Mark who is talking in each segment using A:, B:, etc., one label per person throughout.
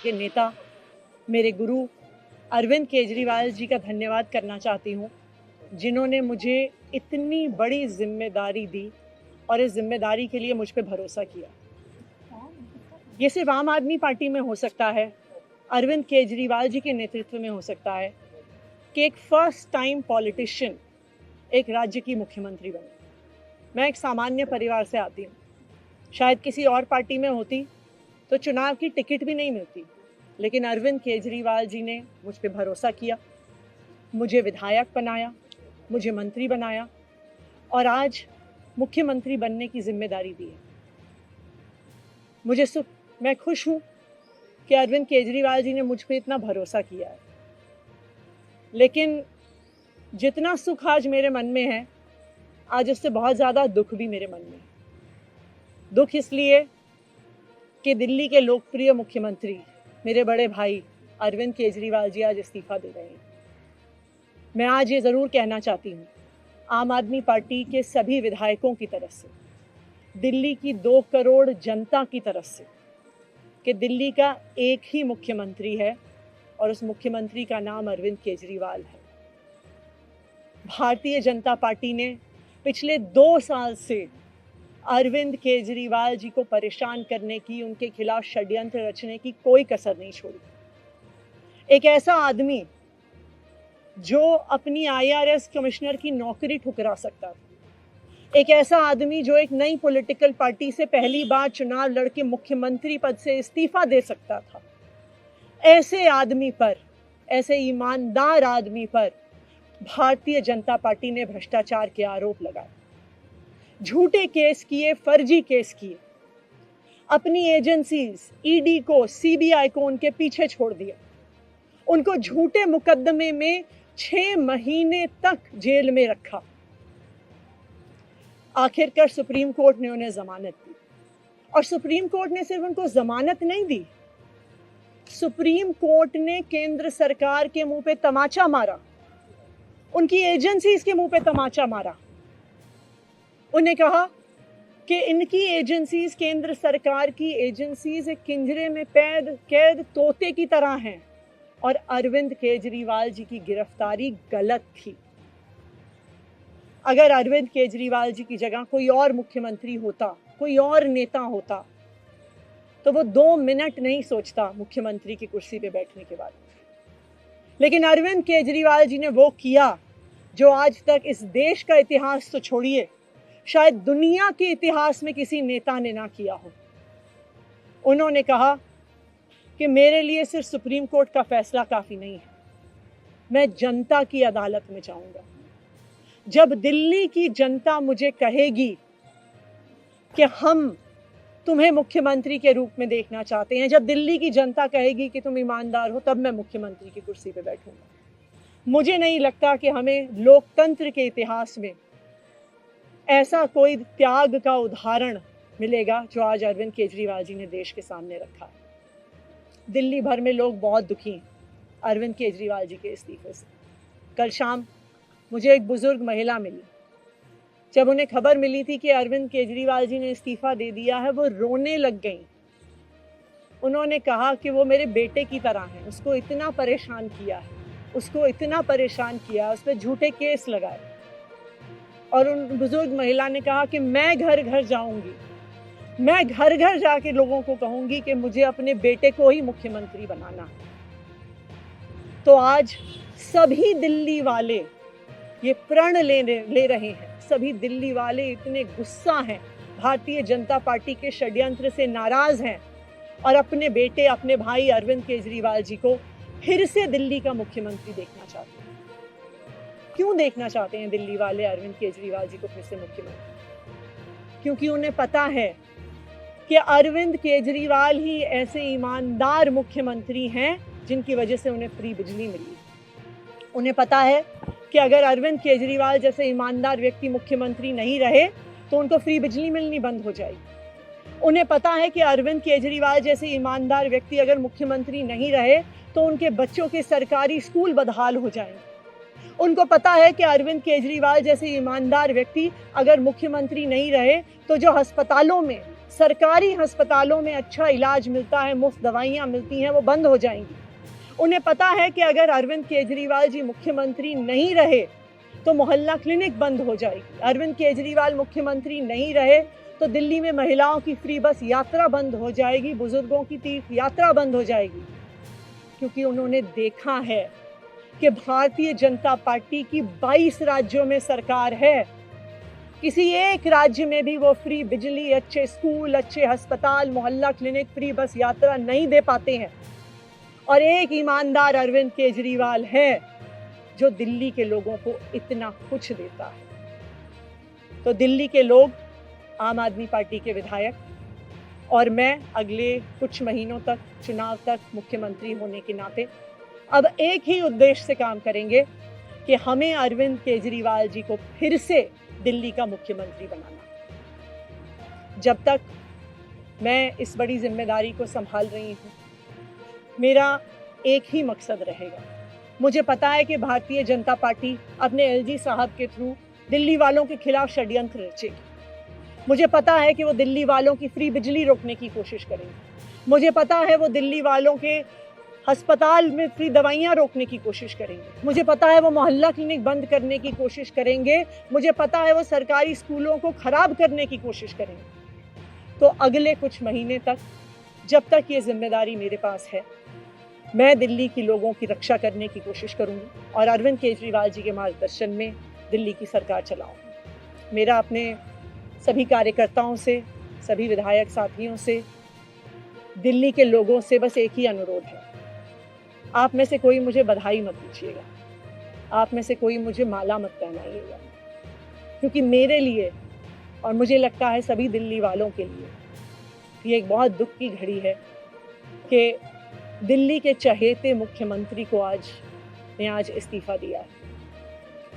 A: के नेता, मेरे गुरु अरविंद केजरीवाल जी का धन्यवाद करना चाहती हूँ, जिन्होंने मुझे इतनी बड़ी जिम्मेदारी दी और इस जिम्मेदारी के लिए मुझ पे भरोसा किया। ये सिर्फ आम आदमी पार्टी में हो सकता है, अरविंद केजरीवाल जी के नेतृत्व में हो सकता है कि एक फर्स्ट टाइम पॉलिटिशियन एक राज्य की मुख्यमंत्री बने। मैं एक सामान्य परिवार से आती हूँ। शायद किसी और पार्टी में होती तो चुनाव की टिकट भी नहीं मिलती, लेकिन अरविंद केजरीवाल जी ने मुझ पे भरोसा किया, मुझे विधायक बनाया, मुझे मंत्री बनाया और आज मुख्यमंत्री बनने की जिम्मेदारी दी है। मैं खुश हूँ कि अरविंद केजरीवाल जी ने मुझ पे इतना भरोसा किया है, लेकिन जितना सुख आज मेरे मन में है, आज उससे बहुत ज़्यादा दुख भी मेरे मन में है। दुख इसलिए कि दिल्ली के लोकप्रिय मुख्यमंत्री मेरे बड़े भाई अरविंद केजरीवाल जी आज इस्तीफा दे रहे हैं। मैं आज ये ज़रूर कहना चाहती हूँ आम आदमी पार्टी के सभी विधायकों की तरफ से, दिल्ली की 2 करोड़ जनता की तरफ से, कि दिल्ली का एक ही मुख्यमंत्री है और उस मुख्यमंत्री का नाम अरविंद केजरीवाल है। भारतीय जनता पार्टी ने पिछले 2 साल से अरविंद केजरीवाल जी को परेशान करने की, उनके खिलाफ षड्यंत्र रचने की कोई कसर नहीं छोड़ी। एक ऐसा आदमी जो अपनी IRS कमिश्नर की नौकरी ठुकरा सकता था, एक ऐसा आदमी जो एक नई पॉलिटिकल पार्टी से पहली बार चुनाव लड़के मुख्यमंत्री पद से इस्तीफा दे सकता था, ऐसे आदमी पर, ऐसे ईमानदार आदमी पर भारतीय जनता पार्टी ने भ्रष्टाचार के आरोप लगाए, झूठे केस किए, फर्जी केस किए, अपनी एजेंसीज ED को, CBI को उनके पीछे छोड़ दिया, उनको झूठे मुकदमे में 6 महीने तक जेल में रखा। आखिरकार सुप्रीम कोर्ट ने उन्हें जमानत दी और सुप्रीम कोर्ट ने सिर्फ उनको जमानत नहीं दी, सुप्रीम कोर्ट ने केंद्र सरकार के मुंह पे तमाचा मारा, उनकी एजेंसीज के मुंह पे तमाचा मारा। उन्हें कहा कि इनकी एजेंसीज, केंद्र सरकार की एजेंसीज एक पिंजरे में कैद तोते की तरह हैं और अरविंद केजरीवाल जी की गिरफ्तारी गलत थी। अगर अरविंद केजरीवाल जी की जगह कोई और मुख्यमंत्री होता, कोई और नेता होता, तो वो 2 मिनट नहीं सोचता मुख्यमंत्री की कुर्सी पे बैठने के बाद। लेकिन अरविंद केजरीवाल जी ने वो किया जो आज तक इस देश का इतिहास तो छोड़िए, शायद दुनिया के इतिहास में किसी नेता ने ना किया हो। उन्होंने कहा कि मेरे लिए सिर्फ सुप्रीम कोर्ट का फैसला काफी नहीं है, मैं जनता की अदालत में जाऊंगा। जब दिल्ली की जनता मुझे कहेगी कि हम तुम्हें मुख्यमंत्री के रूप में देखना चाहते हैं, जब दिल्ली की जनता कहेगी कि तुम ईमानदार हो, तब मैं मुख्यमंत्री की कुर्सी पे बैठूंगा। मुझे नहीं लगता कि हमें लोकतंत्र के इतिहास में ऐसा कोई त्याग का उदाहरण मिलेगा जो आज अरविंद केजरीवाल जी ने देश के सामने रखा है। दिल्ली भर में लोग बहुत दुखी हैं अरविंद केजरीवाल जी के इस्तीफे से। कल शाम मुझे एक बुजुर्ग महिला मिली। जब उन्हें खबर मिली थी कि अरविंद केजरीवाल जी ने इस्तीफा दे दिया है, वो रोने लग गई। उन्होंने कहा कि वो मेरे बेटे की तरह हैं, उसको इतना परेशान किया है, उसको इतना परेशान किया, उस पर झूठे केस लगाए। और उन बुजुर्ग महिला ने कहा कि मैं घर घर जाऊंगी, मैं घर घर जाके लोगों को कहूंगी कि मुझे अपने बेटे को ही मुख्यमंत्री बनाना है। तो आज सभी दिल्ली वाले ये प्रण ले रहे हैं, सभी दिल्ली वाले इतने गुस्सा हैं, भारतीय जनता पार्टी के षड्यंत्र से नाराज हैं और अपने बेटे, अपने भाई अरविंद केजरीवाल जी को फिर से दिल्ली का मुख्यमंत्री देखना चाहते हैं। क्यों देखना चाहते हैं दिल्ली वाले अरविंद केजरीवाल जी को फिर से मुख्यमंत्री? क्योंकि उन्हें पता है कि अरविंद केजरीवाल ही ऐसे ईमानदार मुख्यमंत्री हैं जिनकी वजह से उन्हें फ्री बिजली मिली। उन्हें पता है कि अगर अरविंद केजरीवाल जैसे ईमानदार व्यक्ति मुख्यमंत्री नहीं रहे तो उनको फ्री बिजली मिलनी बंद हो जाएगी। उन्हें पता है कि अरविंद केजरीवाल जैसे ईमानदार व्यक्ति अगर मुख्यमंत्री नहीं रहे तो उनके बच्चों के सरकारी स्कूल बदहाल हो जाएंगे। उनको पता है कि अरविंद केजरीवाल जैसे ईमानदार व्यक्ति अगर मुख्यमंत्री नहीं रहे तो जो अस्पतालों में सरकारी अस्पतालों में अच्छा इलाज मिलता है, मुफ्त दवाइयाँ मिलती हैं, वो बंद हो जाएंगी। उन्हें पता है कि अगर अरविंद केजरीवाल जी मुख्यमंत्री नहीं रहे तो मोहल्ला क्लिनिक बंद हो जाएगी। अरविंद केजरीवाल मुख्यमंत्री नहीं रहे तो दिल्ली में महिलाओं की फ्री बस यात्रा बंद हो जाएगी, बुजुर्गों की तीर्थ यात्रा बंद हो जाएगी। क्योंकि उन्होंने देखा है कि भारतीय जनता पार्टी की 22 राज्यों में सरकार है, किसी एक राज्य में भी वो फ्री बिजली, अच्छे स्कूल, अच्छे अस्पताल, मोहल्ला क्लिनिक, फ्री बस यात्रा नहीं दे पाते हैं। और एक ईमानदार अरविंद केजरीवाल है जो दिल्ली के लोगों को इतना कुछ देता है। तो दिल्ली के लोग, आम आदमी पार्टी के विधायक और मैं अगले कुछ महीनों तक, चुनाव तक मुख्यमंत्री होने के नाते अब एक ही उद्देश्य से काम करेंगे कि हमें अरविंद केजरीवाल जी को फिर से दिल्ली का मुख्यमंत्री बनाना। जब तक मैं इस बड़ी जिम्मेदारी को संभाल रही हूँ, मेरा एक ही मकसद रहेगा। मुझे पता है कि भारतीय जनता पार्टी अपने एलजी साहब के थ्रू दिल्ली वालों के खिलाफ षड्यंत्र रचेगी। मुझे पता है कि वो दिल्ली वालों की फ्री बिजली रोकने की कोशिश करेंगे। मुझे पता है वो दिल्ली वालों के अस्पताल में फ्री दवाइयाँ रोकने की कोशिश करेंगे। मुझे पता है वो मोहल्ला क्लिनिक बंद करने की कोशिश करेंगे। मुझे पता है वो सरकारी स्कूलों को खराब करने की कोशिश करेंगे। तो अगले कुछ महीने तक, जब तक ये जिम्मेदारी मेरे पास है, मैं दिल्ली के लोगों की रक्षा करने की कोशिश करूंगी और अरविंद केजरीवाल जी के मार्गदर्शन में दिल्ली की सरकार चलाऊंगी। मेरा अपने सभी कार्यकर्ताओं से, सभी विधायक साथियों से, दिल्ली के लोगों से बस एक ही अनुरोध है, आप में से कोई मुझे बधाई मत दीजिएगा, आप में से कोई मुझे माला मत पहनाइएगा, क्योंकि मेरे लिए और मुझे लगता है सभी दिल्ली वालों के लिए ये एक बहुत दुख की घड़ी है कि दिल्ली के चहेते मुख्यमंत्री को आज इस्तीफा दिया है।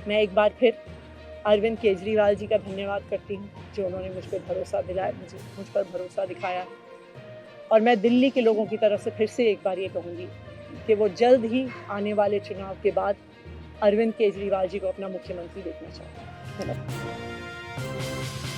A: मैं एक बार फिर अरविंद केजरीवाल जी का धन्यवाद करती हूँ जो उन्होंने मुझ पर भरोसा दिलाया, मुझ पर भरोसा दिखाया। और मैं दिल्ली के लोगों की तरफ से फिर से एक बार ये कहूँगी कि वो जल्द ही आने वाले चुनाव के बाद अरविंद केजरीवाल जी को अपना मुख्यमंत्री देखना चाहते हैं। धन्यवाद।